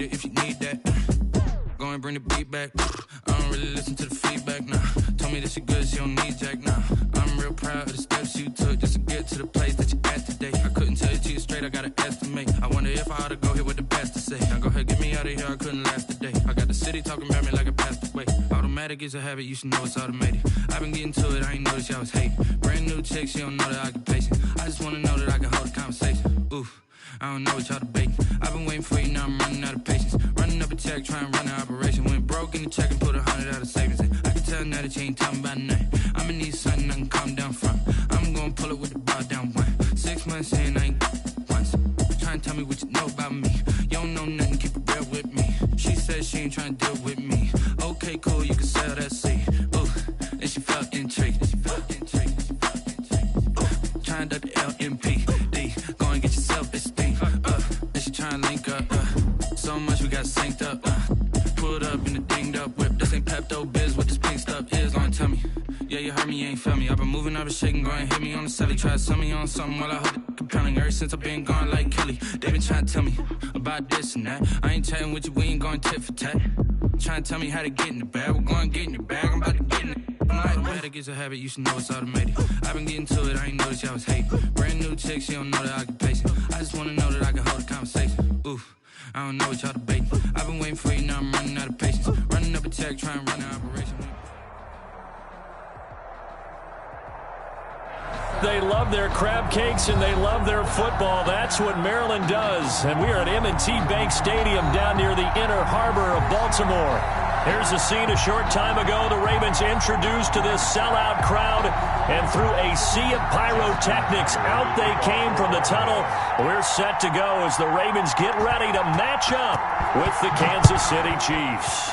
it if you need that. Go and bring the beat back. I don't really listen to the feedback, nah. Told me that she good, she don't need jack, nah. I'm real proud of the steps you took just to get to the place that you at today. I couldn't tell you to you straight, I gotta estimate. I wonder if I ought to go here with the best to say. Now go ahead, get me out of here, I couldn't last a day. I got the city talking about me like I passed away. Automatic is a habit, you should know it's automated. I've been getting to it, I ain't noticed y'all was hating. Brand new chick, she don't know the occupation. I just wanna know that I can hold a conversation. Oof. I don't know what y'all debating. I've been waiting for you, now I'm running out of patience. Running up a check, trying to run an operation. Went broke in the check and put 100 out of savings in. I can tell now that you ain't talking about nothing. I'ma need something I can calm down from. I'm gonna pull it with the bar down one. 6 months in, I ain't once. Trying to tell me what you know about me. You don't know nothing, keep it real with me. She said she ain't trying to deal with me. Okay, cool, you can sell that seed. Ooh, and she felt intrigued. Trying to duck the LMP. Go and get yourself esteem. And she trying to link up. So much we got synced up. Pulled up in the dinged up whip. This ain't Pepto Biz, what this pink stuff is. Don't tell me. Yeah, you heard me, you ain't feel me. I've been moving, I've been shaking, go and hit me on the celly. Try to sell me on something while I hold it compelling. Ever since I've been gone like Kelly, they been trying to tell me about this and that. I ain't chatting with you, we ain't going tit for tat. Trying to tell me how to get in the bag. We're going to get in the bag, I'm about to get in it. Automatic is a habit, you should know it's automated. I've been getting to it, I ain't noticed y'all was hating. Brand new chick, she don't know the occupation. I just wanna know that I can hold a conversation. Oof, I don't know what y'all debating. I've been waiting for you, now I'm running out of patience. Running up a check, trying to run an operation. They love their crab cakes and they love their football. That's what Maryland does. And we are at M&T Bank Stadium down near the Inner Harbor of Baltimore. Here's a scene a short time ago. The Ravens introduced to this sellout crowd, and through a sea of pyrotechnics, out they came from the tunnel. We're set to go as the Ravens get ready to match up with the Kansas City Chiefs.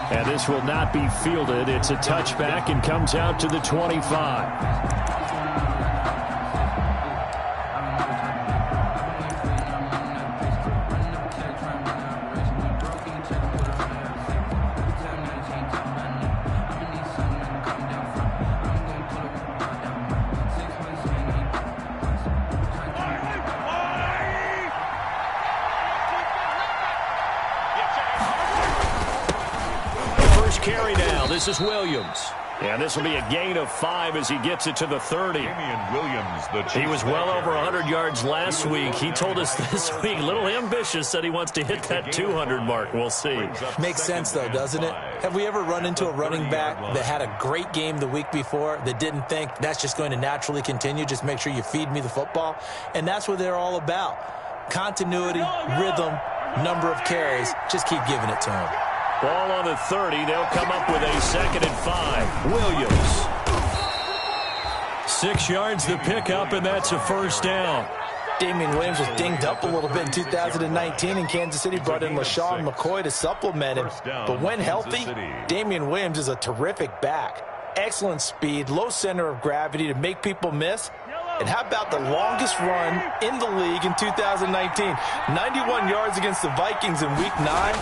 And this will not be fielded. It's a touchback and comes out to the 25. Carry now. This is Williams. And this will be a gain of 5 as he gets it to the 30. He was well over 100 yards last week. He told us this week, a little ambitious, said he wants to hit that 200 mark. We'll see. Makes sense, though, doesn't it? Have we ever run into a running back that had a great game the week before that didn't think that's just going to naturally continue? Just make sure you feed me the football. And that's what they're all about. Continuity, rhythm, number of carries. Just keep giving it to him. Ball on the 30. They'll come up with a 2nd and 5. Williams. 6 yards the pickup, and that's a first down. Damian Williams was dinged up a little bit in 2019, and Kansas City brought in LaShawn McCoy to supplement him. But when healthy, Damian Williams is a terrific back. Excellent speed, low center of gravity to make people miss. And how about the longest run in the league in 2019? 91 yards against the Vikings in Week 9.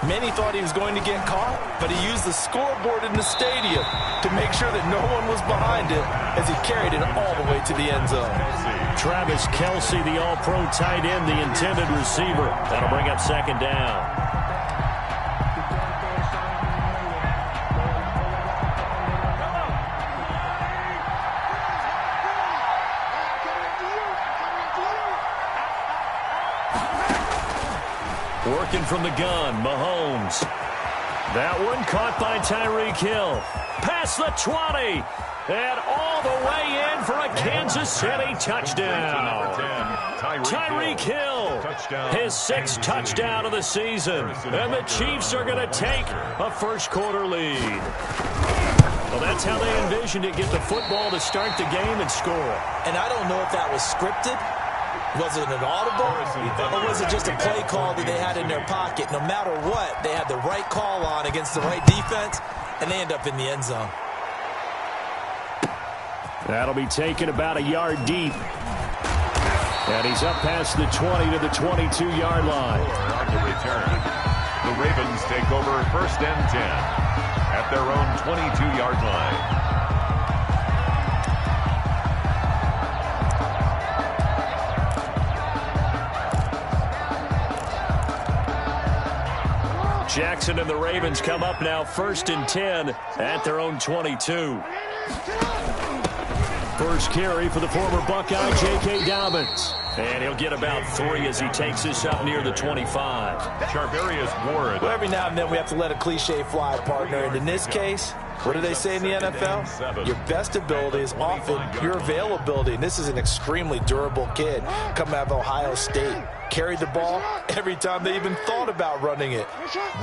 Many thought he was going to get caught, but he used the scoreboard in the stadium to make sure that no one was behind him as he carried it all the way to the end zone. Travis Kelce, the all-pro tight end, the intended receiver. That'll bring up 2nd down. Working from the gun, Mahomes. That one caught by Tyreek Hill. Past the 20. And all the way in for a Kansas City touchdown. Tyreek Hill, his 6th touchdown of the season. And the Chiefs are going to take a first-quarter lead. Well, that's how they envisioned it, get the football to start the game and score. And I don't know if that was scripted. Was it an audible, or was it just a play call that they had in their pocket? No matter what, they had the right call on against the right defense, and they end up in the end zone. That'll be taken about a yard deep. And he's up past the 20 to the 22-yard line. On the return, the Ravens take over 1st and 10 at their own 22-yard line. Jackson and the Ravens come up now 1st and 10 at their own 22. First carry for the former Buckeye, J.K. Dobbins. And he'll get about 3 as he takes this up near the 25. Charvarius Ward. Well, every now and then we have to let a cliche fly, partner. And in this case, what do they say in the NFL? Your best ability is often your availability. And this is an extremely durable kid coming out of Ohio State. Carried the ball every time they even thought about running it.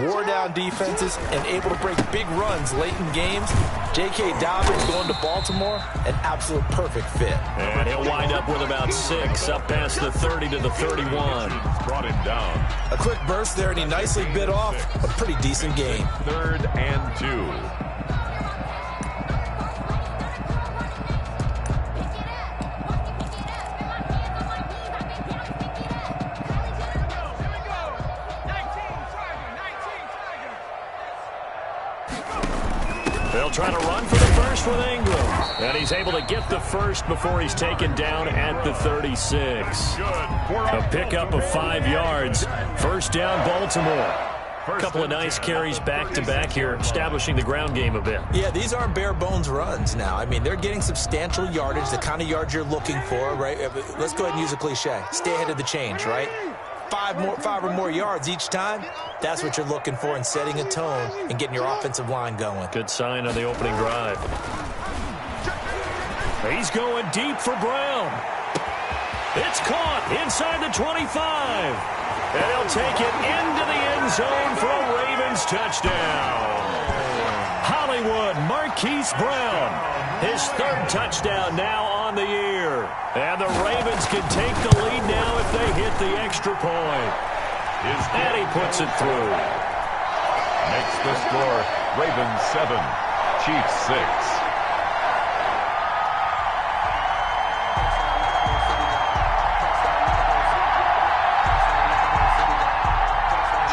Wore down defenses and able to break big runs late in games. J.K. Dobbins going to Baltimore, an absolute perfect fit. And he'll wind up with about 6 up past the 30 to the 31. Brought him down. A quick burst there, and he nicely bit off a pretty decent game. 3rd and 2. They'll try to run for the first with Ingram. And he's able to get the first before he's taken down at the 36. A pickup of 5 yards. First down, Baltimore. A couple of nice carries back-to-back here, establishing the ground game a bit. Yeah, these aren't bare-bones runs now. I mean, they're getting substantial yardage, the kind of yards you're looking for, right? Let's go ahead and use a cliche. Stay ahead of the change, right? 5 or more yards each time, that's what you're looking for in setting a tone and getting your offensive line going. Good sign on the opening drive. He's going deep for Brown. It's caught inside the 25. And he'll take it into the end zone for a Ravens touchdown. Hollywood Marquise Brown, his 3rd touchdown now on the year. And the Ravens can take the lead now if they hit the extra point. And he puts it through. Makes the score Ravens 7, Chiefs 6.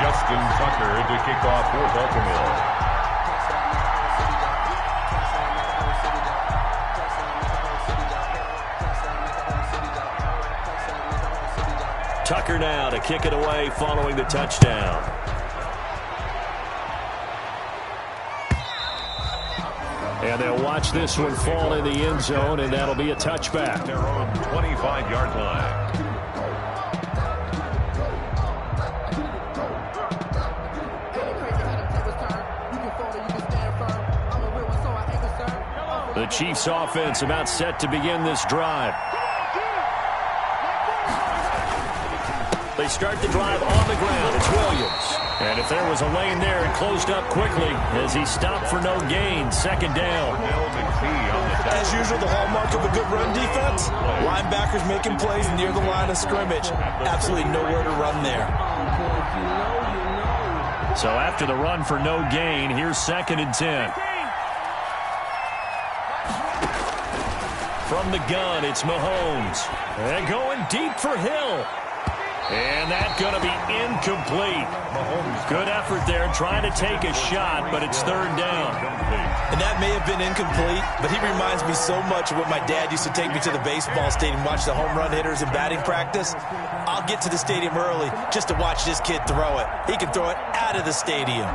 Justin Tucker to kick off for Baltimore. Tucker now to kick it away following the touchdown. And they'll watch this one fall in the end zone, and that'll be a touchback. Their own 25-yard line. The Chiefs offense about set to begin this drive. They start the drive on the ground. It's Williams. And if there was a lane there, it closed up quickly as he stopped for no gain. 2nd down. As usual, the hallmark of a good run defense, linebackers making plays near the line of scrimmage. Absolutely nowhere to run there. So after the run for no gain, here's 2nd and 10. From the gun, it's Mahomes. And going deep for Hill. And that's going to be incomplete. Good effort there trying to take a shot, but it's 3rd down. And that may have been incomplete, but he reminds me so much of when my dad used to take me to the baseball stadium, watch the home run hitters in batting practice. I'll get to the stadium early just to watch this kid throw it. He can throw it out of the stadium.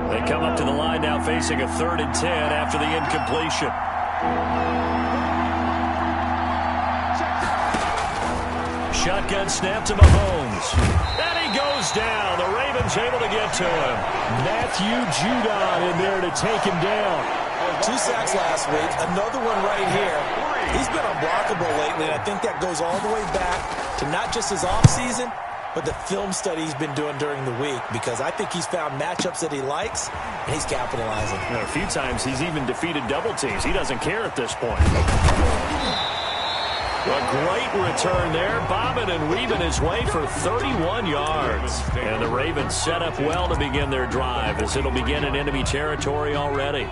They come up to the line now facing a 3rd and 10 after the incompletion. Shotgun snap to Mahomes. And he goes down. The Ravens able to get to him. Matthew Judon in there to take him down. 2 sacks last week. Another one right here. He's been unblockable lately, and I think that goes all the way back to not just his offseason, but the film study he's been doing during the week, because I think he's found matchups that he likes, and he's capitalizing. And a few times he's even defeated double teams. He doesn't care at this point. A great return there, bobbing and weaving his way for 31 yards. And the Ravens set up well to begin their drive, as it'll begin in enemy territory already.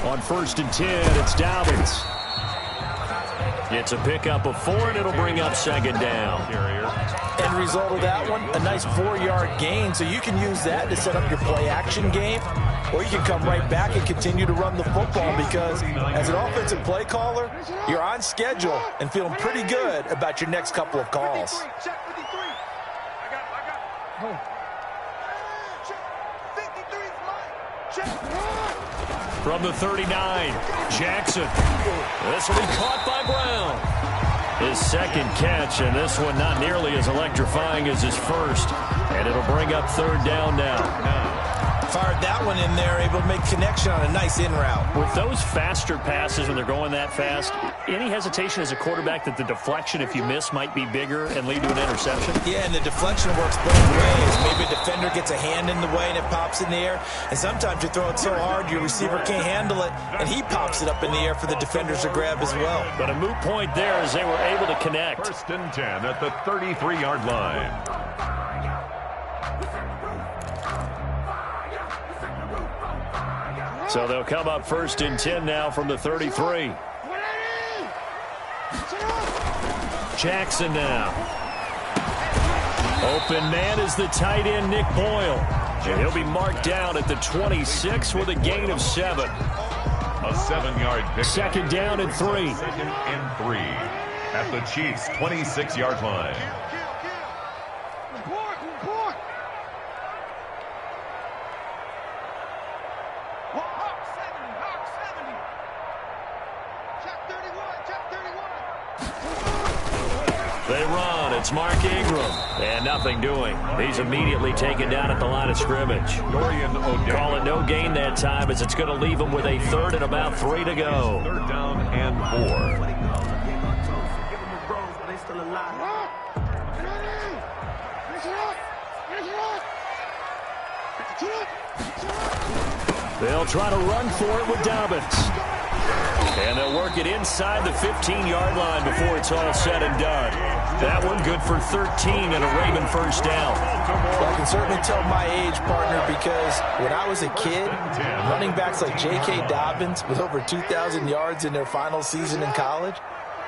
On 1st and 10, it's Dobbins. It's a pickup of 4, and it'll bring up second down. End result of that one, a nice 4-yard gain, so you can use that to set up your play-action game, or you can come right back and continue to run the football because as an offensive play caller, you're on schedule and feeling pretty good about your next couple of calls. From the 39, Jackson. This will be caught by Brown. His second catch, and this one not nearly as electrifying as his first. And it'll bring up third down now. Fired that one in there, able to make connection on a nice in route. With those faster passes when they're going that fast, any hesitation as a quarterback that the deflection, if you miss, might be bigger and lead to an interception? Yeah, and the deflection works both ways. Maybe a defender gets a hand in the way and it pops in the air. And sometimes you throw it so hard your receiver can't handle it, and he pops it up in the air for the defenders to grab as well. But a moot point there as they were able to connect. 1st and 10 at the 33-yard line. So they'll come up 1st and 10 now from the 33. Jackson now. Open man is the tight end, Nick Boyle. And he'll be marked down at the 26 with a gain of 7. A 7-yard pick. Second down and 3. 2nd and 3 at the Chiefs' 26-yard line. They run. It's Mark Ingram. And nothing doing. He's immediately taken down at the line of scrimmage. Call it no gain that time as it's going to leave him with a 3rd and about 3 to go. 3rd down and 4. They'll try to run for it with Dobbins. And they'll work it inside the 15-yard line before it's all said and done. That one good for 13 and a Raven first down. Well, I can certainly tell my age, partner, because when I was a kid, running backs like J.K. Dobbins with over 2,000 yards in their final season in college,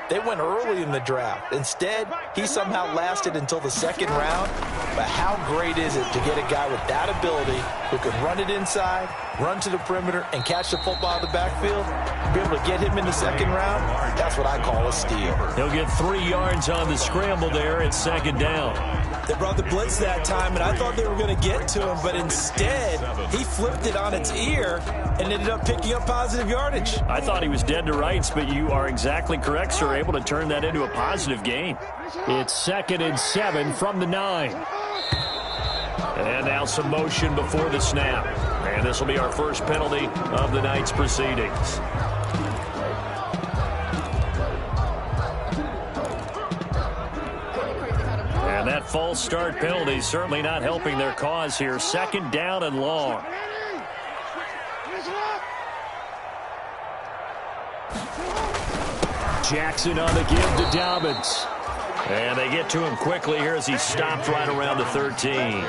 they went early in the draft. Instead, he somehow lasted until the 2nd round. But how great is it to get a guy with that ability who can run it inside, run to the perimeter, and catch the football out of the backfield? Be able to get him in the 2nd round, that's what I call a steal. He'll get 3 yards on the scramble there at 2nd down. They brought the blitz that time, and I thought they were going to get to him, but instead, he flipped it on its ear and ended up picking up positive yardage. I thought he was dead to rights, but you are exactly correct, sir, able to turn that into a positive gain. It's 2nd and 7 from the 9. And now some motion before the snap. And this will be our first penalty of the night's proceedings. And that false start penalty certainly not helping their cause here. 2nd down and long. Jackson on the give to Dobbins. And they get to him quickly here as he stopped right around the 13.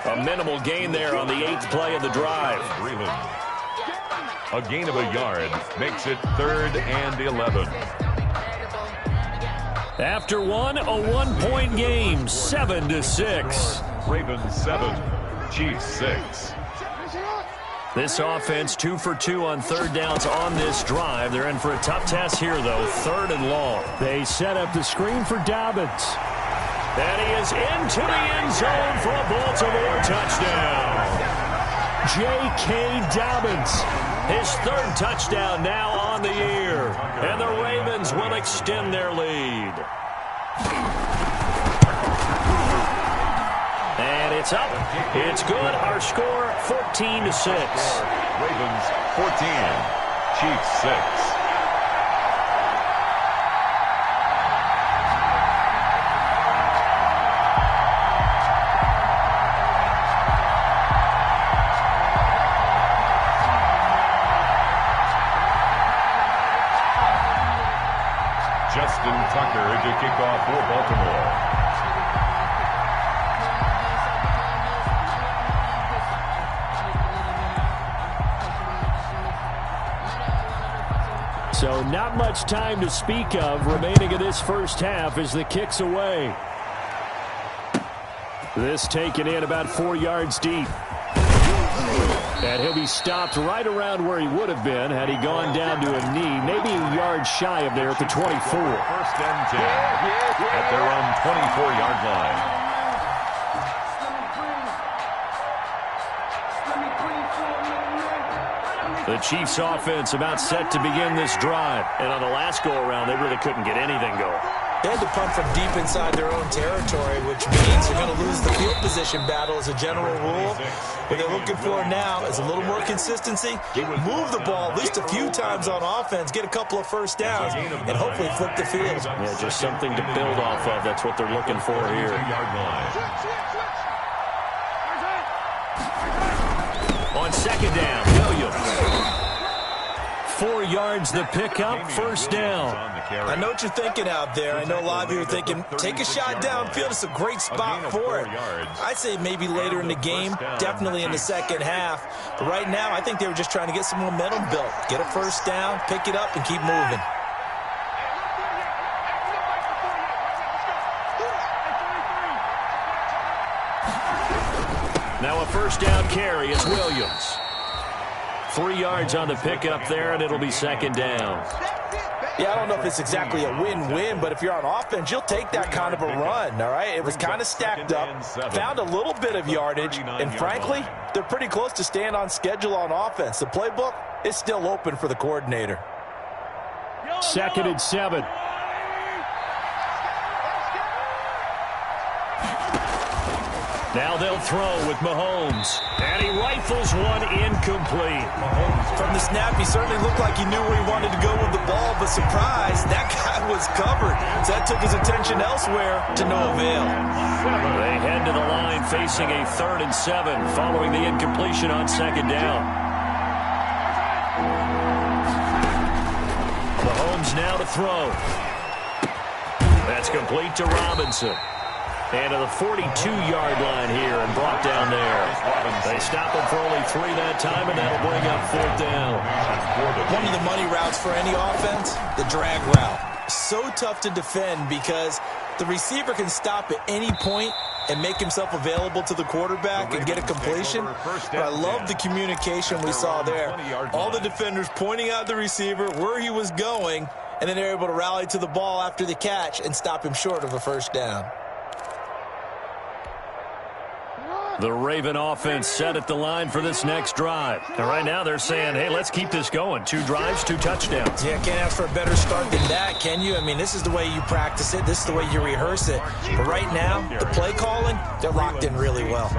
A minimal gain there on the 8th play of the drive. A gain of a yard makes it 3rd and 11. After one, a 1-point game, 7-6. Ravens 7, Chiefs 6. This offense 2 for 2 on 3rd downs on this drive. They're in for a tough test here, though, 3rd and long. They set up the screen for Dobbins. And he is into the end zone for a Baltimore touchdown. J.K. Dobbins, his 3rd touchdown now on the year. And the Ravens will extend their lead. And it's up. It's good. Our score, 14-6. Ravens 14, Chiefs 6. Justin Tucker to kick off for Baltimore. So not much time to speak of remaining in this first half as the kick's away. This taken in about 4 yards deep. And he'll be stopped right around where he would have been had he gone down to a knee, maybe a yard shy of there at the 24. First and 10 at their own 24-yard line. The Chiefs offense about set to begin this drive. And on the last go-around, they really couldn't get anything going. They had to punt from deep inside their own territory, which means they're going to lose the field position battle as a general rule. What they're looking for now is a little more consistency, move the ball at least a few times on offense, get a couple of first downs, and hopefully flip the field. Yeah, just something to build off of. That's what they're looking for here. On second down, Williams. 4 yards the pickup, first down. I know what you're thinking out there. I know a lot of you are thinking, take a shot downfield. It's a great spot for it. I'd say maybe later in the game, definitely in the second half. But right now, I think they were just trying to get some momentum built. Get a first down, pick it up, and keep moving. Now a first down carry is Williams. 3 yards on the pickup there, and it'll be second down. Yeah, I don't know if it's exactly a win-win, but if you're on offense, you'll take that kind of a run, all right? It was kind of stacked up, found a little bit of yardage, and frankly, they're pretty close to staying on schedule on offense. The playbook is still open for the coordinator. Second and 7. Now they'll throw with Mahomes. And he rifles one incomplete. From the snap, he certainly looked like he knew where he wanted to go with the ball, but surprise, that guy was covered. So that took his attention elsewhere to no avail. They head to the line facing a 3rd and 7 following the incompletion on second down. Mahomes now to throw. That's complete to Robinson. And to the 42-yard line here and brought down there. They stop him for only 3 that time, and that'll bring up 4th down. One of the money routes for any offense, the drag route. So tough to defend because the receiver can stop at any point and make himself available to the quarterback and get a completion. But I love the communication we saw there. All the defenders pointing out the receiver, where he was going, and then they're able to rally to the ball after the catch and stop him short of a first down. The Raven offense set at the line for this next drive. And right now they're saying, hey, let's keep this going. 2 drives, 2 touchdowns. Yeah, can't ask for a better start than that, can you? I mean, this is the way you practice it. This is the way you rehearse it. But right now, the play calling, they're locked in really well.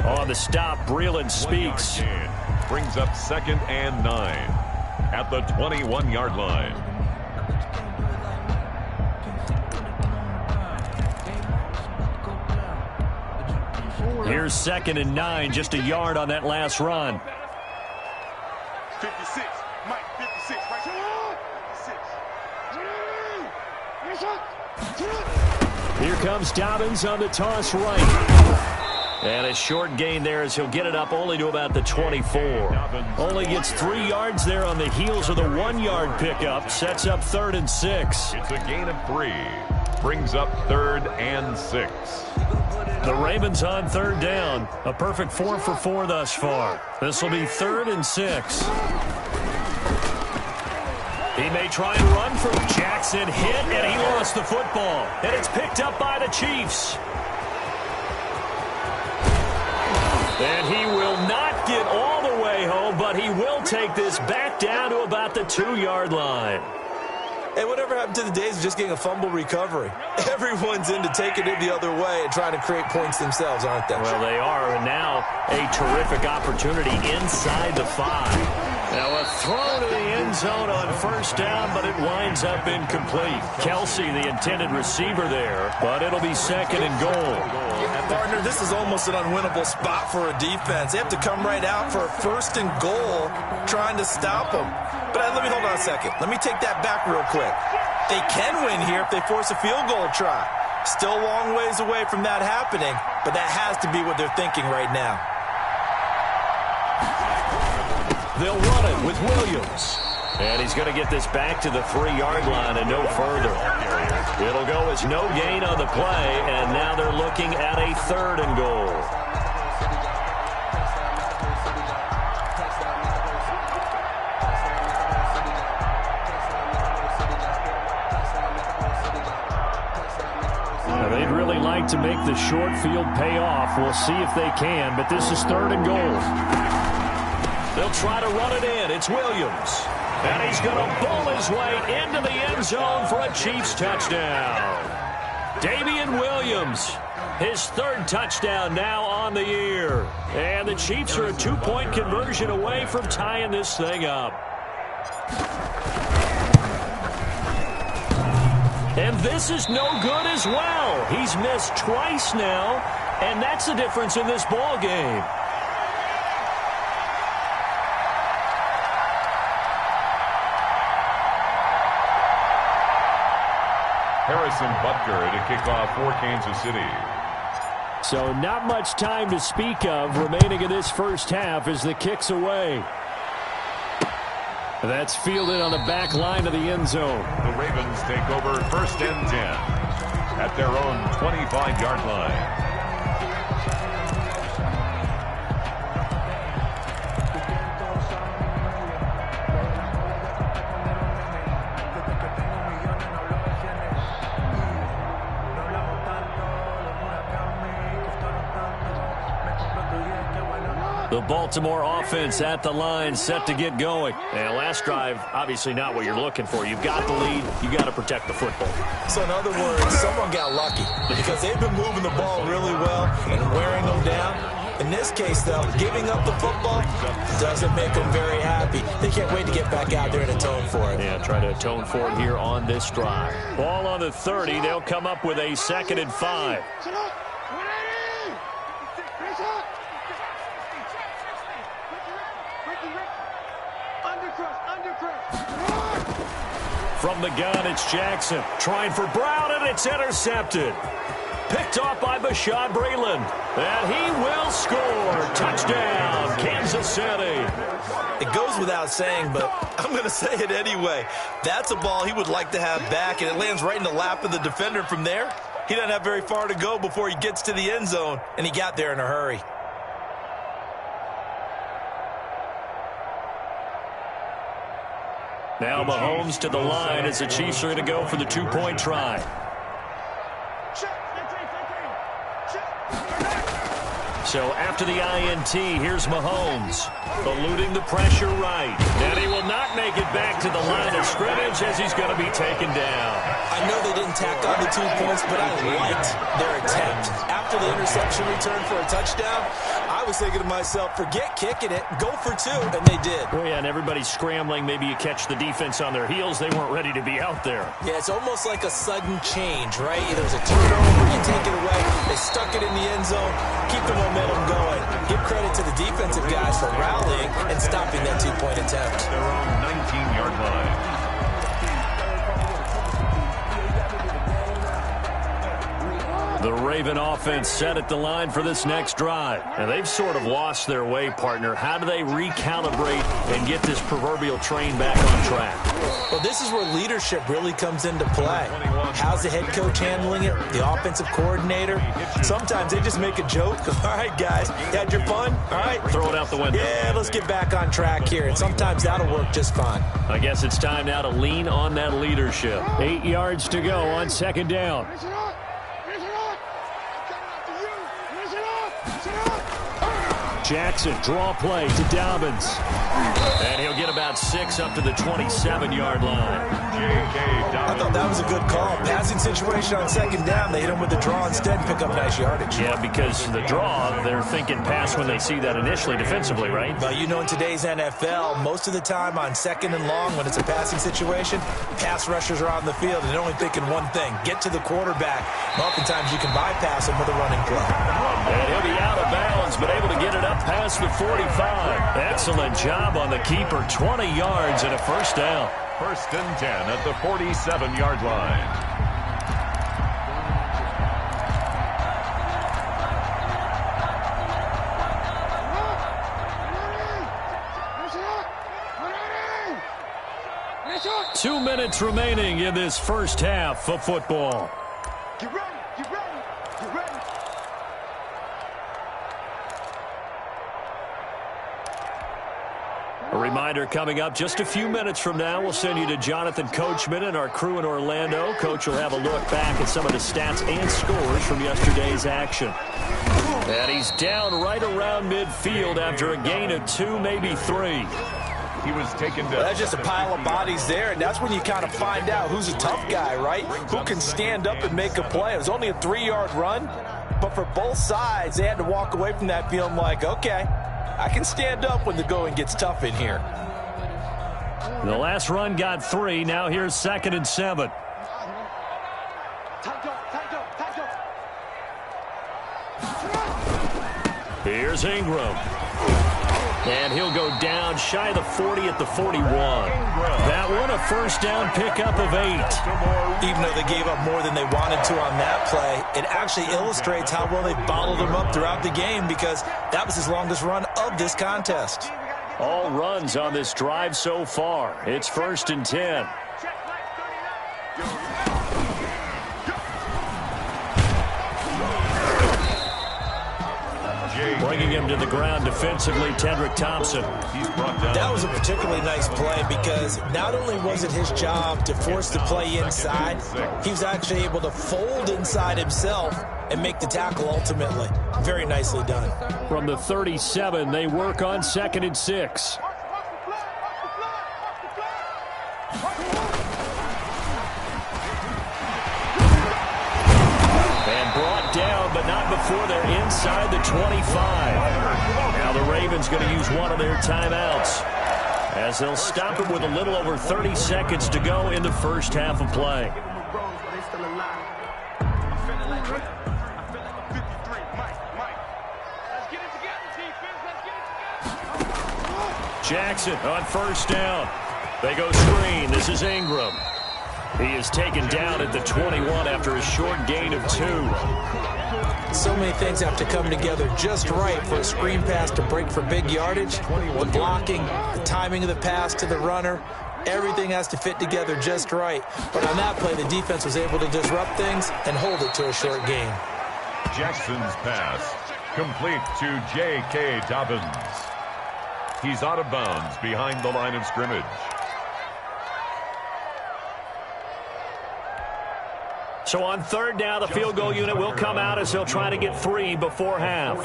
On the stop, Breeland speaks. Brings up 2nd and 9 at the 21-yard line. Here's 2nd and 9, just a yard on that last run. 56, Mike, 56, right here. Here comes Dobbins on the toss right. And a short gain there as he'll get it up only to about the 24. Only gets 3 yards there on the heels of the 1-yard pickup. Sets up 3rd and 6. It's a gain of 3. Brings up 3rd and 6. The Ravens on 3rd down. A perfect 4 for 4 thus far. This will be 3rd and 6. He may try and run from Jackson. Hit, and he lost the football. And it's picked up by the Chiefs. And he will not get all the way home, but he will take this back down to about the 2-yard line. Hey, whatever happened to the days of just getting a fumble recovery? Everyone's into taking it the other way and trying to create points themselves, aren't they? Well, they are, and now a terrific opportunity inside the 5. Now a throw to the end zone on first down, but it winds up incomplete. Kelsey, the intended receiver there, but it'll be 2nd and goal. Partner, this is almost an unwinnable spot for a defense. They have to come right out for a 1st and goal trying to stop them. But let me hold on a second. Let me take that back real quick. They can win here if they force a field goal try. Still a long ways away from that happening, but that has to be what they're thinking right now. They'll run it with Williams. And he's going to get this back to the 3-yard line and no further. It'll go as no gain on the play, and now they're looking at a 3rd and goal. They'd really like to make the short field pay off. We'll see if they can, but this is 3rd and goal. They'll try to run it in. It's Williams. And he's going to bull his way into the end zone for a Chiefs touchdown. Damian Williams, his 3rd touchdown now on the year. And the Chiefs are a 2-point conversion away from tying this thing up. And this is no good as well. He's missed twice now, and that's the difference in this ball game. Harrison Butker to kick off for Kansas City. So not much time to speak of remaining in this first half as the kick's away. That's fielded on the back line of the end zone. The Ravens take over 1st and 10 at their own 25-yard line. The Baltimore offense at the line, set to get going. And last drive, obviously not what you're looking for. You've got the lead. You got to protect the football. So in other words, someone got lucky because they've been moving the ball really well and wearing them down. In this case, though, giving up the football doesn't make them very happy. They can't wait to get back out there and atone for it. Yeah, try to atone for it here on this drive. Ball on the 30. They'll come up with a 2nd and 5. From the gun, it's Jackson. Trying for Brown, and it's intercepted. Picked off by Bashaud Breeland. And he will score. Touchdown, Kansas City. It goes without saying, but I'm going to say it anyway. That's a ball he would like to have back, and it lands right in the lap of the defender from there. He doesn't have very far to go before he gets to the end zone, and he got there in a hurry. Now Mahomes to the line as the Chiefs are going to go for the 2-point try. So after the INT, here's Mahomes, eluding the pressure right. And he will not make it back to the line of scrimmage as he's going to be taken down. I know they didn't tack on the 2 points, but I liked their attempt. After the interception return for a touchdown, I was thinking to myself, forget kicking it, go for 2, and they did. Oh, yeah, and everybody's scrambling. Maybe you catch the defense on their heels. They weren't ready to be out there. Yeah, it's almost like a sudden change, right? There's a turnover, you take it away, they stuck it in the end zone, keep the momentum going. Give credit to the defensive guys for rallying and stopping that 2-point attempt. Their own 19-yard line. The Raven offense set at the line for this next drive. And they've sort of lost their way, partner. How do they recalibrate and get this proverbial train back on track? Well, this is where leadership really comes into play. How's the head coach handling it? The offensive coordinator? Sometimes they just make a joke. All right, guys, you had your fun? All right. Throw it out the window. Yeah, let's get back on track here. And sometimes that'll work just fine. I guess it's time now to lean on that leadership. 8 yards to go on 2nd down. Jackson, draw play to Dobbins. And he'll get about 6 up to the 27-yard line. I thought that was a good call. Passing situation on 2nd down. They hit him with the draw instead and pick up nice yardage. Yeah, because the draw, they're thinking pass when they see that initially defensively, right? But you know, in today's NFL, most of the time on 2nd and long, when it's a passing situation, pass rushers are on the field and they're only thinking one thing, get to the quarterback. And oftentimes you can bypass him with a running play. And he'll be out of bounds, but able to get it up past the 45. Excellent job on the keeper. 20 yards and a 1st down. 1st and 10 at the 47-yard line. minutes remaining in this first half of football. Get ready, get ready, get ready. A reminder coming up just a few minutes from now, we'll send you to Jonathan Coachman and our crew in Orlando. Coach will have a look back at some of the stats and scores from yesterday's action. And he's down right around midfield after a gain of 2, maybe 3. He was taken down. That's just a pile of bodies there, and that's when you kind of find out who's a tough guy, right? Who can stand up and make a play. It was only a 3-yard run, but for both sides, they had to walk away from that feeling like, okay, I can stand up when the going gets tough in here. The last run got 3. Now here's 2nd and 7. Here's Ingram. And he'll go down shy of the 40 at the 41. That one a first down pickup of 8. Even though they gave up more than they wanted to on that play, it actually illustrates how well they bottled him up throughout the game because that was his longest run of this contest. All runs on this drive so far. It's 1st and 10. Bringing him to the ground defensively, Tedrick Thompson. That was a particularly nice play because not only was it his job to force the play inside, he was actually able to fold inside himself and make the tackle ultimately. Very nicely done. From the 37, they work on 2nd and 6. And brought down, but not before they're inside the 25. Now the Ravens going to use one of their timeouts as they'll stop it with a little over 30 seconds to go in the first half of play. Jackson on first down. They go screen. This is Ingram. He is taken down at the 21 after a short gain of 2. So many things have to come together just right for a screen pass to break for big yardage. The blocking, the timing of the pass to the runner, everything has to fit together just right. But on that play, the defense was able to disrupt things and hold it to a short gain. Jackson's pass complete to J.K. Dobbins. He's out of bounds behind the line of scrimmage. So on 3rd down, the field goal unit will come out as they'll try to get 3 before half.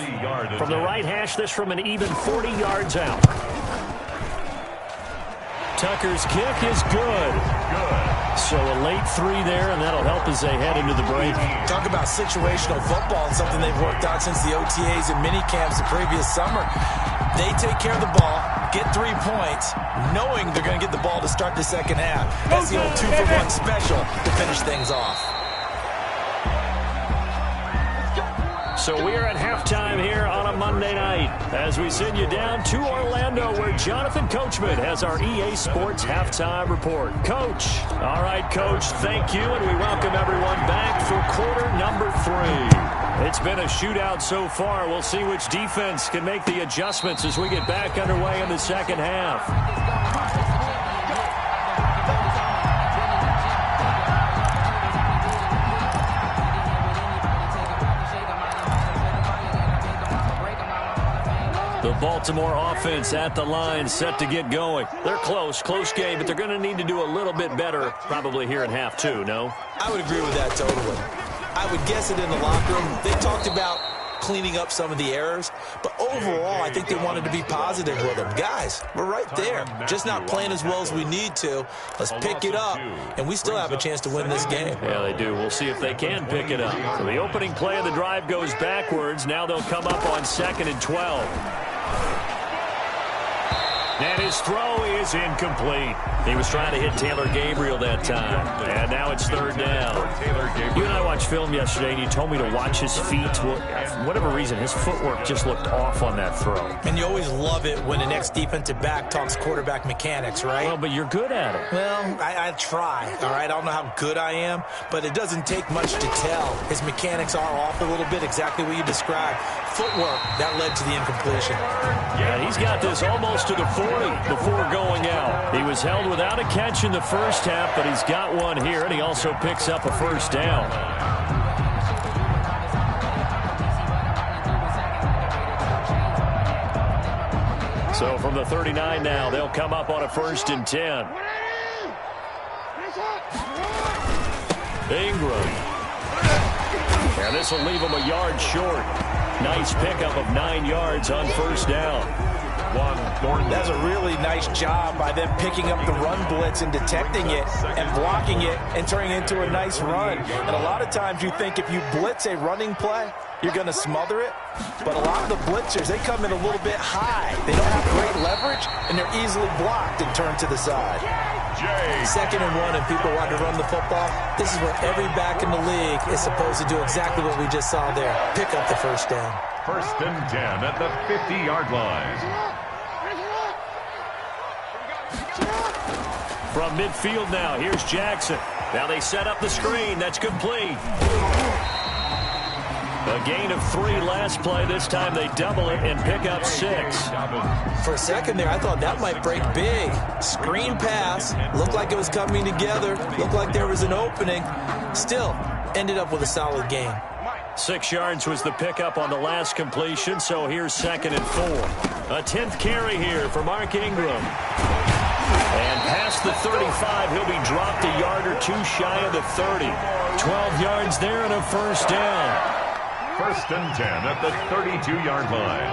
From the right hash, this from an even 40 yards out. Tucker's kick is good. So a late 3 there, and that'll help as they head into the break. Talk about situational football and something they've worked out since the OTAs and mini camps the previous summer. They take care of the ball, get 3 points, knowing they're going to get the ball to start the second half. That's the old 2-for-1 special to finish things off. So we are at halftime here on a Monday night as we send you down to Orlando where Jonathan Coachman has our EA Sports halftime report. Coach. All right, Coach, thank you, and we welcome everyone back for quarter number 3. It's been a shootout so far. We'll see which defense can make the adjustments as we get back underway in the second half. The Baltimore offense at the line set to get going. They're close game, but they're going to need to do a little bit better probably here in half 2, no? I would agree with that totally. I would guess it in the locker room. They talked about cleaning up some of the errors, but overall, I think they wanted to be positive with them. Guys, we're right there. Just not playing as well as we need to. Let's pick it up, and we still have a chance to win this game. Yeah, they do. We'll see if they can pick it up. So the opening play of the drive goes backwards. Now they'll come up on 2nd and 12. And his throw is incomplete. He was trying to hit Taylor Gabriel that time. And now it's 3rd down. You and I watched watched film yesterday, and you told me to watch his feet. Well, for whatever reason, his footwork just looked off on that throw. And you always love it when the next defensive back talks quarterback mechanics, right? Well, but you're good at it. Well, I try, all right? I don't know how good I am, but it doesn't take much to tell. His mechanics are off a little bit, exactly what you described. Footwork, that led to the incompletion. Yeah, he's got this almost to the 40 before going out. He was held without a catch in the first half, but he's got one here, and he also picks up a first down. So from the 39 now, they'll come up on a 1st and 10. Ingram. And this will leave him a yard short. Nice pickup of 9 yards on first down. That's a really nice job by them picking up the run blitz and detecting it and blocking it and turning it into a nice run. And a lot of times you think if you blitz a running play, you're going to smother it. But a lot of the blitzers, they come in a little bit high. They don't have great leverage, and they're easily blocked and turned to the side. 2nd and 1, and people want to run the football. This is where every back in the league is supposed to do exactly what we just saw there. Pick up the first down. 1st and 10 at the 50-yard line. From midfield now, here's Jackson. Now they set up the screen. That's complete. A gain of 3 last play. This time they double it and pick up 6. For a second there, I thought that might break big. Screen pass. Looked like it was coming together. Looked like there was an opening. Still, ended up with a solid gain. 6 yards was the pickup on the last completion, so here's 2nd and 4. A 10th carry here for Mark Ingram. And past the 35, he'll be dropped a yard or 2 shy of the 30. 12 yards there and a first down. 1st and 10 at the 32-yard line.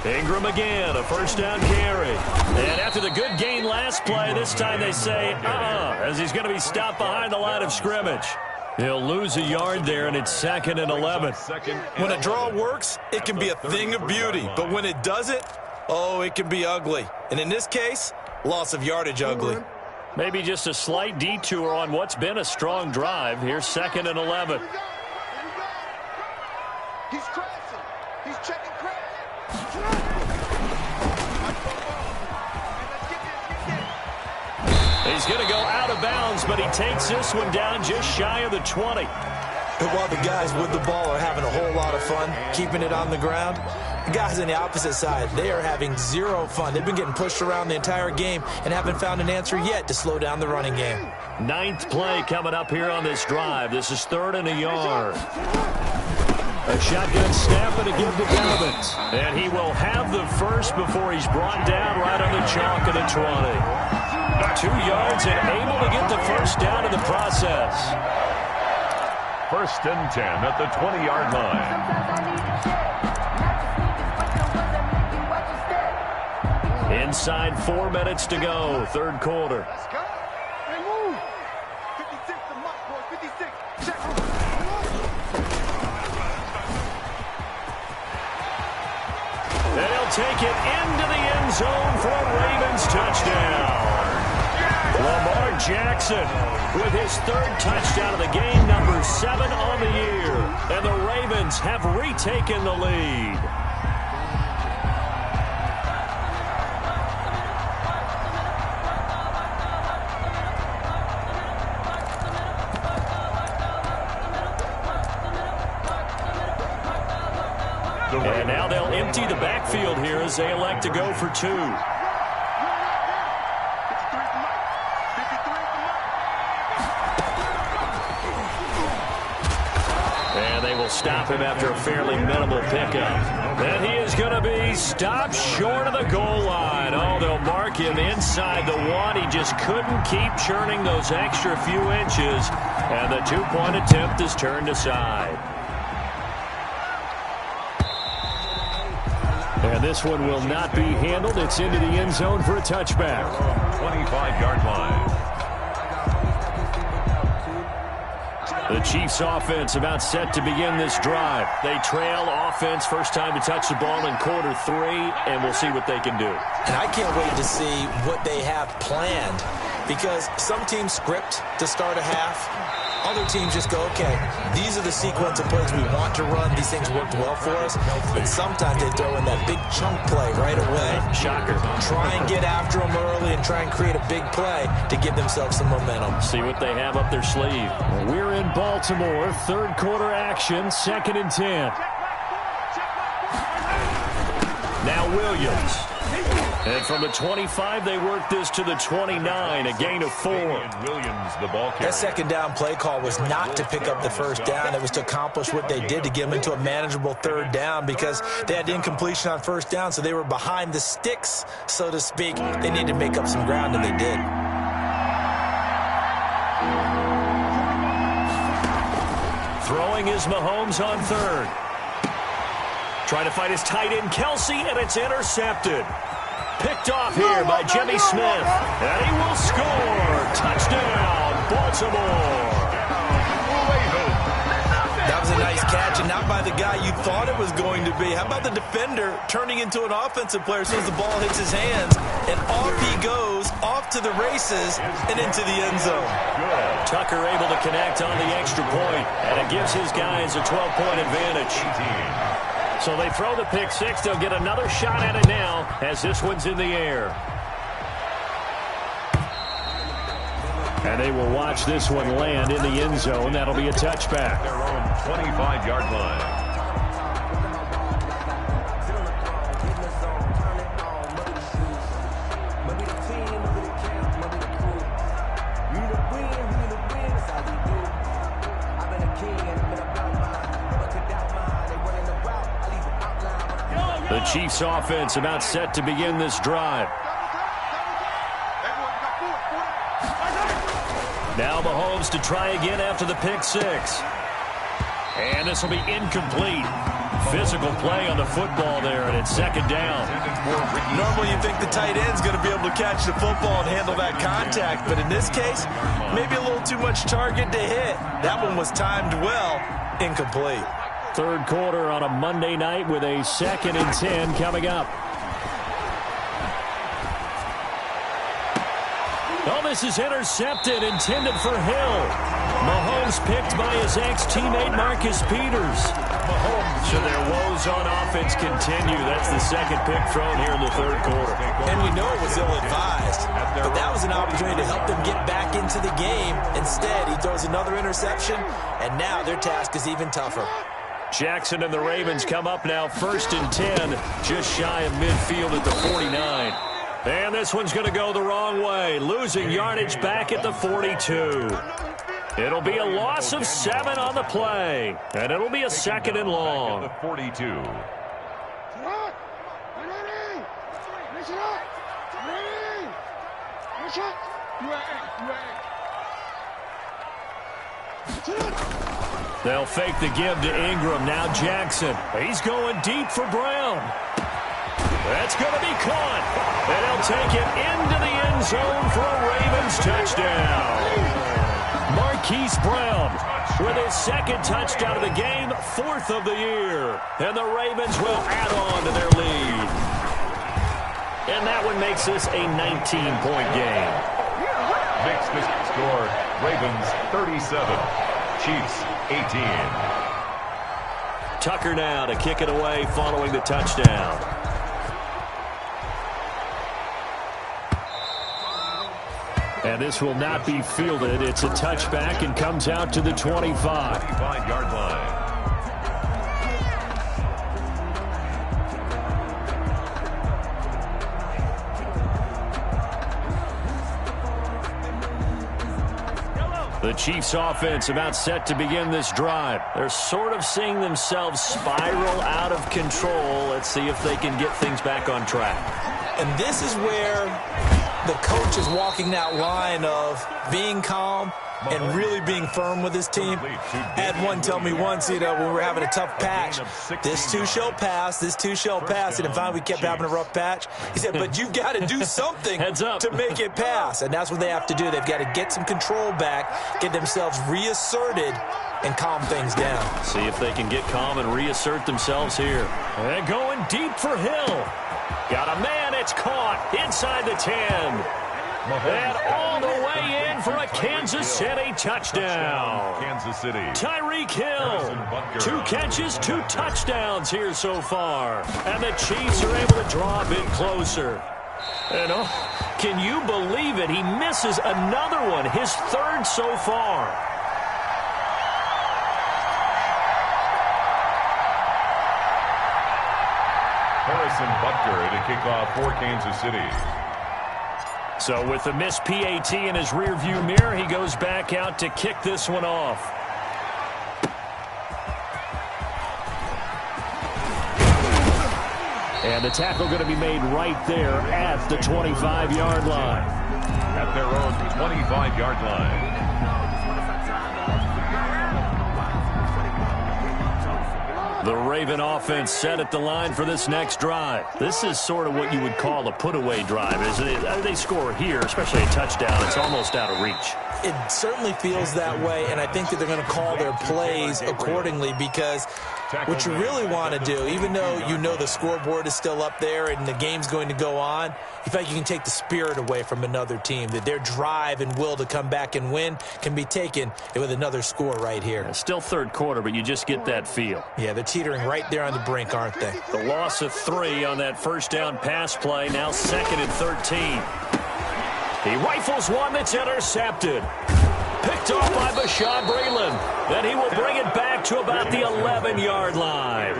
Ingram again, a first down carry. And after the good gain last play, this time they say, as he's going to be stopped behind the line of scrimmage. He'll lose a yard there, and it's 2nd and 11. When a draw works, it can be a thing of beauty. But when it doesn't, oh, it can be ugly. And in this case, loss of yardage ugly. Maybe just a slight detour on what's been a strong drive. Here's 2nd and 11. He's crashing. He's checking crash. He's going to go out of bounds, but he takes this one down just shy of the 20. And while the guys with the ball are having a whole lot of fun keeping it on the ground, the guys on the opposite side, they are having zero fun. They've been getting pushed around the entire game and haven't found an answer yet to slow down the running game. 9th play coming up here on this drive. This is 3rd and a yard. A shotgun snap and a give to Dobbins. And he will have the first before he's brought down right on the chalk of the 20. 2 yards and able to get the first down in the process. 1st and 10 at the 20-yard line. Inside 4 minutes to go, 3rd quarter. Let's go. Hey, move. 56 to Mike, boy. 56. Check. And he'll take it into the end zone for a Ravens touchdown. Lamar Jackson with his 3rd touchdown of the game, number 7 on the year. And the Ravens have retaken the lead. And now they'll empty the backfield here as they elect to go for 2. And they will stop him after a fairly minimal pickup. And he is going to be stopped short of the goal line. Oh, they'll mark him inside the 1. He just couldn't keep churning those extra few inches. And the 2-point attempt is turned aside. And this one will not be handled. It's into the end zone for a touchback. 25-yard line. The Chiefs offense about set to begin this drive. They trail offense, first time to touch the ball in quarter 3, and we'll see what they can do. And I can't wait to see what they have planned. because some teams script to start a half. Other teams just go, okay, these are the sequence of plays we want to run. These things worked well for us. And sometimes they throw in that big chunk play right away. Shocker. Try and get after them early and try and create a big play to give themselves some momentum. See what they have up their sleeve. We're in Baltimore. Third quarter action, 2nd and 10. Now Williams. And from the 25, they work this to the 29, a gain of 4. Williams, the ball carrier. That second down play call was not to pick up the first down. It was to accomplish what they did, to get them into a manageable third down, because they had incompletion on first down, so they were behind the sticks, so to speak. They needed to make up some ground, and they did. Throwing is Mahomes on third. Trying to find his tight end, Kelsey, and it's intercepted. Picked off here by Jimmy Smith. And he will score. Touchdown, Baltimore. That was a nice catch, and not by the guy you thought it was going to be. How about the defender turning into an offensive player as soon as the ball hits his hands, and off he goes, off to the races, and into the end zone. Tucker able to connect on the extra point, and it gives his guys a 12-point advantage. So they throw the pick six. They'll get another shot at it now as this one's in the air. And they will watch this one land in the end zone. That'll be a touchback. Their own 25-yard line. The Chiefs offense about set to begin this drive. Now Mahomes to try again after the pick six. And this will be incomplete. Physical play on the football there, and it's second down. Normally you think the tight end's going to be able to catch the football and handle that contact, but in this case, maybe a little too much target to hit. That one was timed well, incomplete. Third quarter on a Monday night with a 2nd and 10 coming up. Oh, this is intercepted, intended for Hill. Mahomes picked by his ex-teammate Marcus Peters. So their woes on offense continue. That's the second pick thrown here in the third quarter. And we know it was ill-advised, but that was an opportunity to help them get back into the game. Instead, he throws another interception, and now their task is even tougher. Jackson and the Ravens come up now 1st and 10, just shy of midfield at the 49. And this one's going to go the wrong way, losing yardage back at the 42. It'll be a loss of 7 on the play, and it'll be a 2nd and long. The 42. They'll fake the give to Ingram. Now Jackson. He's going deep for Brown. That's going to be caught. And he'll take it into the end zone for a Ravens touchdown. Marquise Brown with his 2nd touchdown of the game, 4th of the year. And the Ravens will add on to their lead. And that one makes this a 19-point game. Makes this score Ravens 37, Chiefs 18. Tucker now to kick it away following the touchdown. And this will not be fielded. It's a touchback and comes out to the 25. 25-yard line. The Chiefs offense about set to begin this drive. They're sort of seeing themselves spiral out of control. Let's see if they can get things back on track. And this is where the coach is walking that line of being calm and really being firm with his team. Had one tell me once, when we're having a tough patch, this too shall pass, this too shall pass. And finally we kept having a rough patch. He said, but you've got to do something to make it pass. And that's what they have to do. They've got to get some control back, get themselves reasserted, and calm things down. See if they can get calm and reassert themselves here. And going deep for Hill. Got a man, it's caught inside the 10. And all the way in for a Kansas City touchdown. Kansas City. Tyreek Hill. 2 catches, 2 touchdowns here so far. And the Chiefs are able to draw a bit closer. And can you believe it? He misses another one, his 3rd so far. Harrison Butker to kick off for Kansas City. So with the missed PAT in his rearview mirror, he goes back out to kick this one off. And the tackle going to be made right there at the 25-yard line. At their own 25-yard line. The Raven offense set at the line for this next drive. This is sort of what you would call a put-away drive. As they score here, especially a touchdown, it's almost out of reach. It certainly feels that way, and I think that they're going to call their plays accordingly, because what you really want to do, even though you know the scoreboard is still up there and the game's going to go on, you feel like you can take the spirit away from another team, that their drive and will to come back and win can be taken with another score right here. Yeah, still 3rd quarter, but you just get that feel. Yeah, they're teetering right there on the brink, aren't they? The loss of 3 on that 1st down pass play, now 2nd and 13. He rifles one that's intercepted. Picked off by Bashaud Breeland. Then he will bring it back to about the 11-yard line.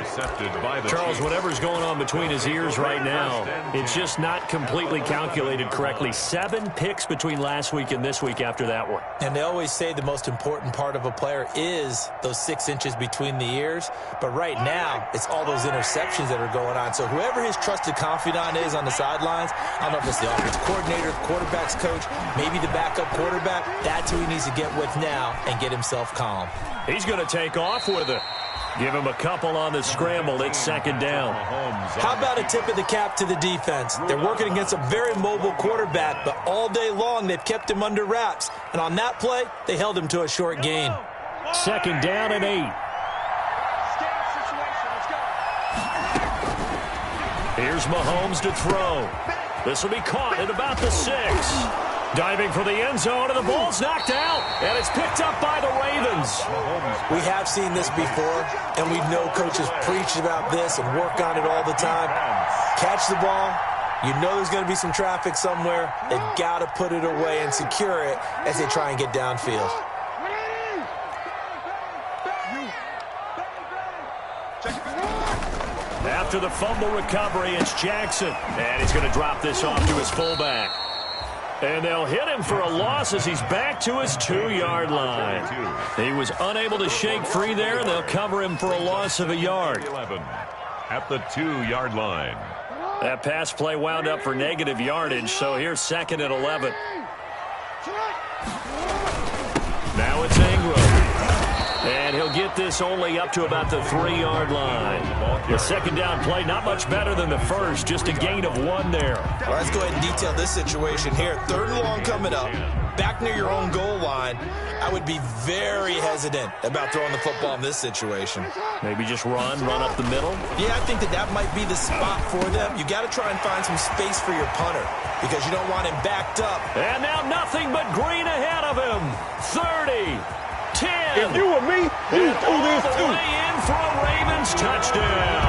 Charles, whatever's going on between his ears right now, it's just not completely calculated correctly. 7 picks between last week and this week after that one. And they always say the most important part of a player is those 6 inches between the ears. But right now, it's all those interceptions that are going on. So whoever his trusted confidant is on the sidelines, I don't know if it's the offensive coordinator, quarterback's coach, maybe the backup quarterback, that's who he needs to get with now and get himself calm. He's going to take off with it. Give him a couple on the scramble. It's 2nd down. How about a tip of the cap to the defense? They're working against a very mobile quarterback, but all day long they've kept him under wraps. And on that play, they held him to a short gain. 2nd down and 8. Here's Mahomes to throw. This will be caught at about the 6. Diving for the end zone, and the ball's knocked out, and it's picked up by the Ravens. We have seen this before, and we know coaches preach about this and work on it all the time. Catch the ball. You know there's going to be some traffic somewhere. They've got to put it away and secure it as they try and get downfield. After the fumble recovery, it's Jackson, and he's going to drop this off to his fullback. And they'll hit him for a loss as he's back to his 2-yard line. He was unable to shake free there, and they'll cover him for a loss of a yard. 11 at the 2-yard line. That pass play wound up for negative yardage, so here's 2nd and 11. Now it's Ingram. And he'll get this only up to about the 3-yard line. The 2nd down play, not much better than the first, just a gain of 1 there. Well, let's go ahead and detail this situation here. 3rd and long coming up, back near your own goal line. I would be very hesitant about throwing the football in this situation. Maybe just run up the middle? Yeah, I think that might be the spot for them. You got to try and find some space for your punter because you don't want him backed up. And now nothing but green ahead of him. 30. 10. If you were me, you'd do this too. Way in for a Ravens touchdown.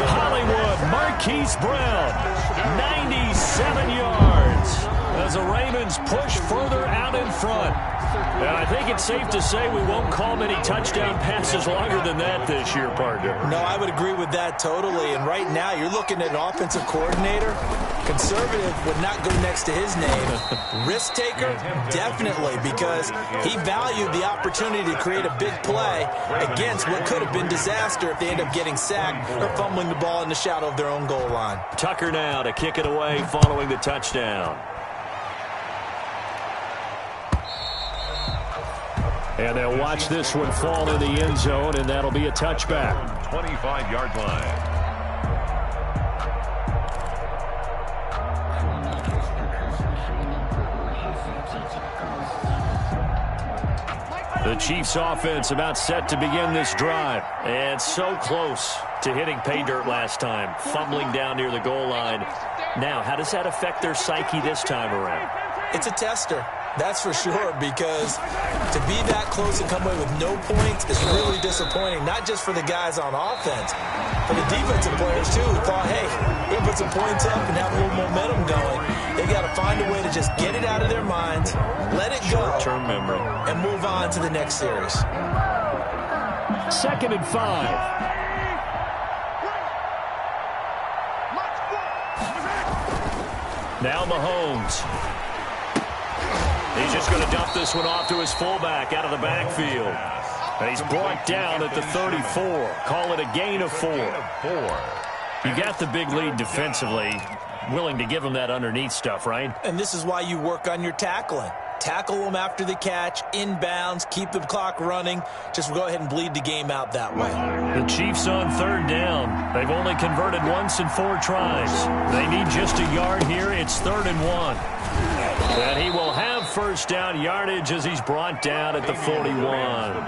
Hollywood Marquise Brown, 97 yards. As the Ravens push further out in front. And I think it's safe to say we won't call many touchdown passes longer than that this year, partner. No, I would agree with that totally. And right now, you're looking at an offensive coordinator. Conservative would not go next to his name. Risk taker, definitely, because he valued the opportunity to create a big play against what could have been disaster if they end up getting sacked or fumbling the ball in the shadow of their own goal line. Tucker now to kick it away following the touchdown. And they'll watch this one fall in the end zone, and that'll be a touchback. 25-yard line. The Chiefs offense about set to begin this drive. And so close to hitting pay dirt last time. Fumbling down near the goal line. Now, how does that affect their psyche this time around? It's a tester, that's for sure, because to be that close and come away with no points is really disappointing, not just for the guys on offense, but the defensive players, too, who thought, hey, we're going to put some points up and have a little momentum going. They got to find a way to just get it out of their minds, let it go, short-term memory, and move on to the next series. 2nd and 5. Now Mahomes. He's just going to dump this one off to his fullback out of the backfield. And he's brought down at the 34. Call it a gain of 4. You got the big lead defensively. Willing to give him that underneath stuff, right? And this is why you work on your tackling. Tackle them after the catch, inbounds, keep the clock running. Just go ahead and bleed the game out that way. The Chiefs on 3rd down. They've only converted once in 4 tries. They need just a yard here. It's 3rd and 1. And he will have 1st down yardage as he's brought down at the 41.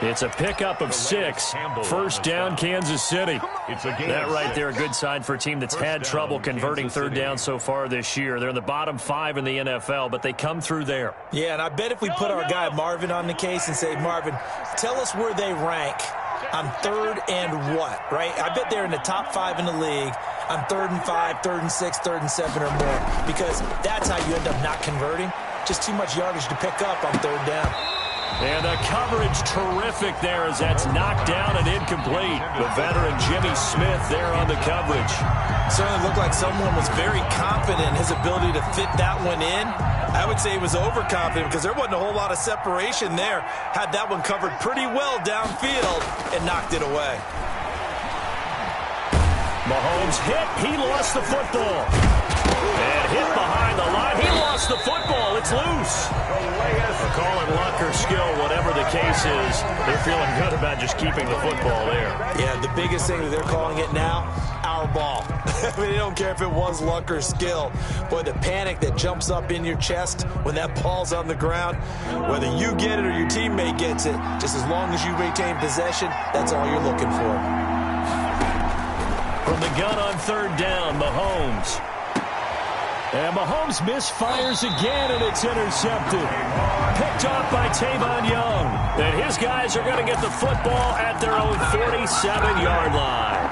It's a pickup of 6. 1st down, Kansas City. That right there, a good sign for a team that's had trouble converting 3rd down so far this year. They're in the bottom 5 in the NFL, but they come through there. Yeah, and I bet if we put our guy Marvin on the case and say, Marvin, tell us where they rank on 3rd and what, right? I bet they're in the top 5 in the league on 3rd and 5, 3rd and 6, 3rd and 7 or more, because that's how you end up not converting. Just too much yardage to pick up on 3rd down. And the coverage terrific there as that's knocked down and incomplete. The veteran Jimmy Smith there on the coverage. Certainly looked like someone was very confident in his ability to fit that one in. I would say he was overconfident because there wasn't a whole lot of separation there. Had that one covered pretty well downfield and knocked it away. Mahomes hit. He lost the football. And hit behind the line. He lost the football. It's loose. Call it luck or skill, whatever the case is. They're feeling good about just keeping the football there. Yeah, the biggest thing that they're calling it now, our ball. I mean, they don't care if it was luck or skill. Boy, the panic that jumps up in your chest when that ball's on the ground, whether you get it or your teammate gets it, just as long as you retain possession, that's all you're looking for. From the gun on 3rd down, Mahomes. And Mahomes misfires again, and it's intercepted. Picked off by Tavon Young. And his guys are going to get the football at their own 47-yard line.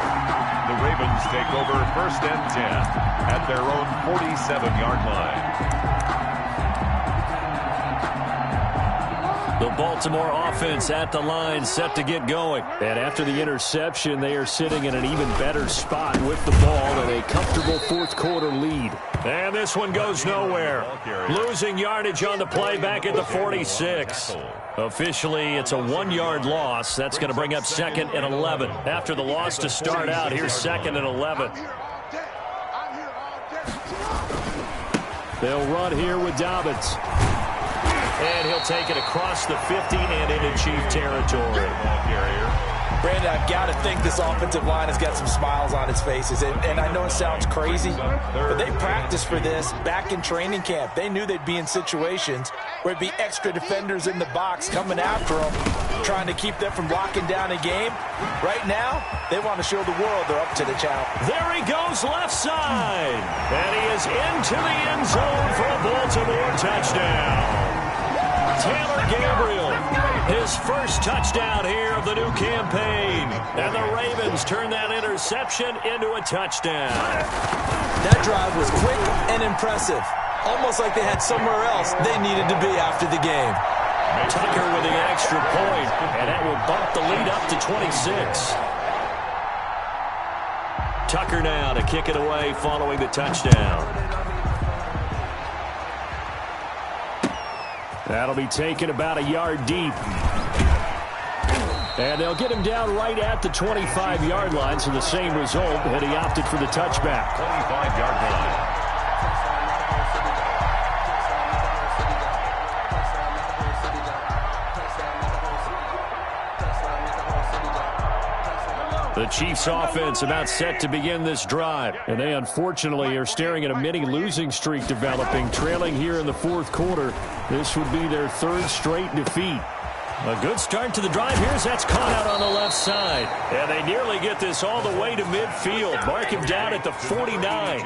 The Ravens take over 1st and 10 at their own 47-yard line. The Baltimore offense at the line, set to get going. And after the interception, they are sitting in an even better spot with the ball and a comfortable 4th quarter lead. And this one goes nowhere. Losing yardage on the play back at the 46. Officially, it's a 1-yard loss. That's going to bring up 2nd and 11. After the loss to start out, here's 2nd and 11. They'll run here with Dobbins. And he'll take it across the 50 and into Chief territory. Brandon, I've got to think this offensive line has got some smiles on its faces. And I know it sounds crazy, but they practiced for this back in training camp. They knew they'd be in situations where it'd be extra defenders in the box coming after them, trying to keep them from locking down a game. Right now, they want to show the world they're up to the challenge. There he goes left side. And he is into the end zone for a Baltimore touchdown. Taylor Gabriel, his first touchdown here of the new campaign. And the Ravens turn that interception into a touchdown. That drive was quick and impressive. Almost like they had somewhere else they needed to be after the game. Tucker with the extra point, and that will bump the lead up to 26. Tucker now to kick it away following the touchdown. That'll be taken about a yard deep. And they'll get him down right at the 25-yard line, so the same result, and he opted for the touchback. 25-yard line. The Chiefs offense about set to begin this drive. And they unfortunately are staring at a mini losing streak developing, trailing here in the 4th quarter. This would be their 3rd straight defeat. A good start to the drive. That's caught out on the left side. And they nearly get this all the way to midfield. Mark him down at the 49.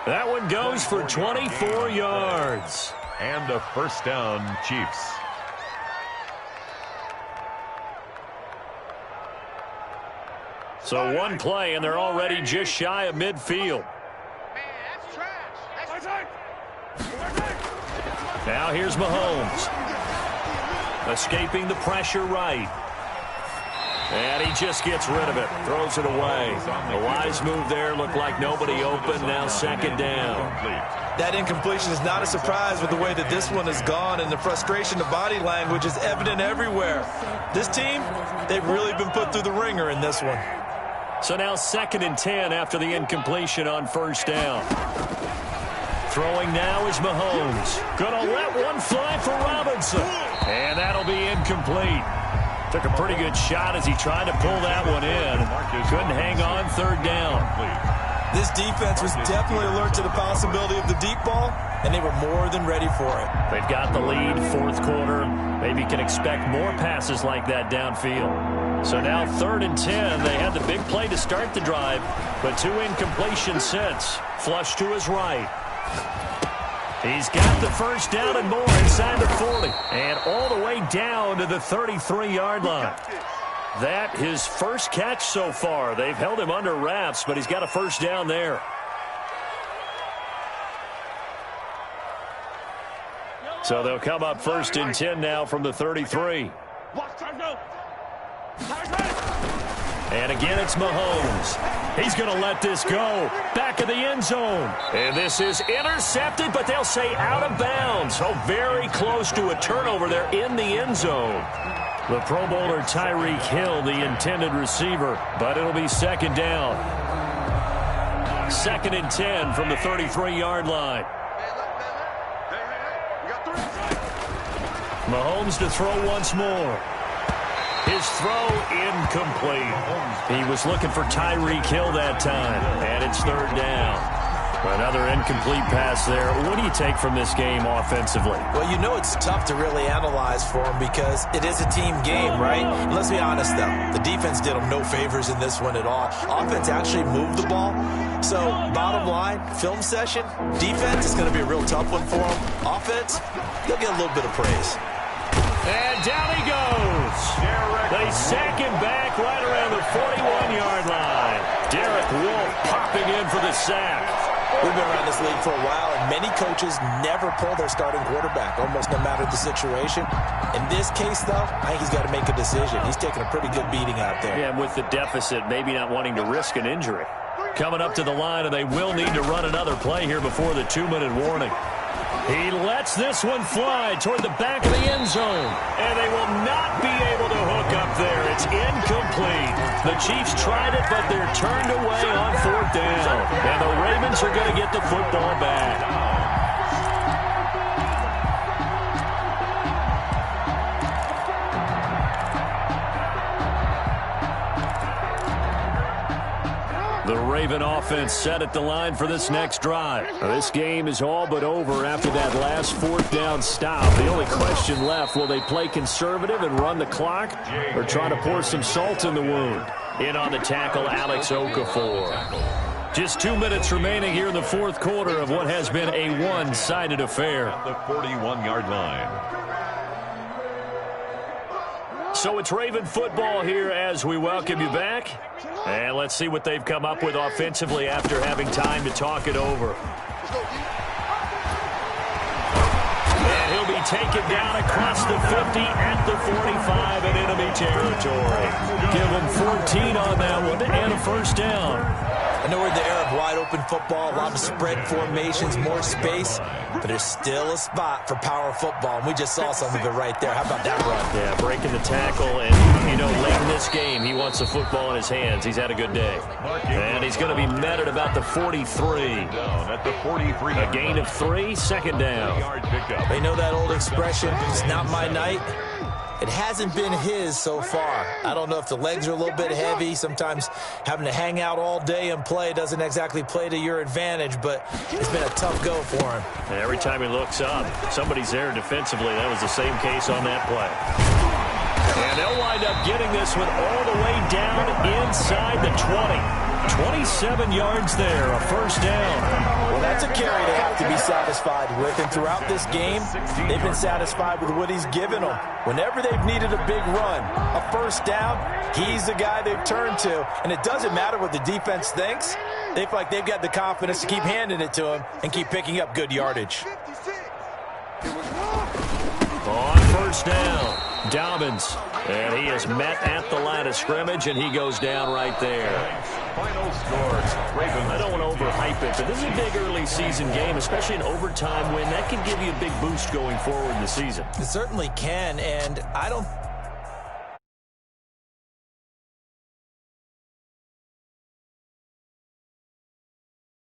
That one goes for 24 yards. And a first down, Chiefs. So one play, and they're already just shy of midfield. Now here's Mahomes. Escaping the pressure right. And he just gets rid of it. Throws it away. A wise move there. Looked like nobody open. Now second down. That incompletion is not a surprise with the way that this one has gone, and the frustration, the body language is evident everywhere. This team, they've really been put through the ringer in this one. So now 2nd and 10 after the incompletion on first down. Throwing now is Mahomes. Gonna let one fly for Robinson. And that'll be incomplete. Took a pretty good shot as he tried to pull that one in. Couldn't hang on, third down. This defense was definitely alert to the possibility of the deep ball, and they were more than ready for it. They've got the lead, fourth quarter. Maybe can expect more passes like that downfield. So now 3rd and 10. They had the big play to start the drive, but 2 incompletions since. Flush to his right. He's got the first down and more inside the 40. And all the way down to the 33-yard line. That his first catch so far. They've held him under wraps, but he's got a first down there. So they'll come up 1st and 10 now from the 33. And again, it's Mahomes. He's going to let this go. Back of the end zone. And this is intercepted, but they'll say out of bounds. So very close to a turnover there in the end zone. The Pro Bowler Tyreek Hill, the intended receiver, but it'll be second down. 2nd and 10 from the 33-yard line. Mahomes to throw once more. His throw incomplete. He was looking for Tyreek Hill that time, and it's third down. Another incomplete pass there. What do you take from this game offensively? Well, you know it's tough to really analyze for them because it is a team game, right? And let's be honest, though. The defense did them no favors in this one at all. Offense actually moved the ball. So, bottom line, film session, defense is going to be a real tough one for them. Offense, they'll get a little bit of praise. And down he goes. They sack him back right around the 41-yard line. Derek Wolfe popping in for the sack. We've been around this league for a while, and many coaches never pull their starting quarterback, almost no matter the situation. In this case, though, I think he's got to make a decision. He's taking a pretty good beating out there. Yeah, with the deficit, maybe not wanting to risk an injury. Coming up to the line, and they will need to run another play here before the 2-minute warning. He lets this one fly toward the back of the end zone. And they will not be able to hook up there. It's incomplete. The Chiefs tried it, but they're turned away on 4th down. And the Ravens are going to get the football back. The Raven offense set at the line for this next drive. Now, this game is all but over after that last 4th down stop. The only question left, will they play conservative and run the clock or try to pour some salt in the wound? In on the tackle, Alex Okafor. Just 2 minutes remaining here in the 4th quarter of what has been a one-sided affair. At the 41-yard line. So it's Raven football here as we welcome you back. And let's see what they've come up with offensively after having time to talk it over. And he'll be taken down across the 50 at the 45 in enemy territory. Give him 14 on that one and a first down. I know we're in the era of wide-open football, a lot of spread formations, more space, but there's still a spot for power football, and we just saw some of it right there. How about that run? Yeah, breaking the tackle, and, you know, late in this game, he wants the football in his hands. He's had a good day. And he's going to be met at about the 43. Down at the 43. A gain of 3, second down. They know that old expression, it's not my night. It hasn't been his so far. I don't know if the legs are a little bit heavy. Sometimes having to hang out all day and play doesn't exactly play to your advantage, but it's been a tough go for him. And every time he looks up, somebody's there defensively. That was the same case on that play. And they'll wind up getting this one all the way down inside the 20. 27 yards there, a first down. Well, that's a carry they have to be satisfied with. And throughout this game, they've been satisfied with what he's given them. Whenever they've needed a big run, a first down, he's the guy they've turned to. And it doesn't matter what the defense thinks. They feel like they've got the confidence to keep handing it to him and keep picking up good yardage. On first down, Dobbins. And he is met at the line of scrimmage, and he goes down right there. Final score, Ravens. I don't want to overhype it, but this is a big early season game, especially an overtime win. That can give you a big boost going forward in the season. It certainly can, and I don't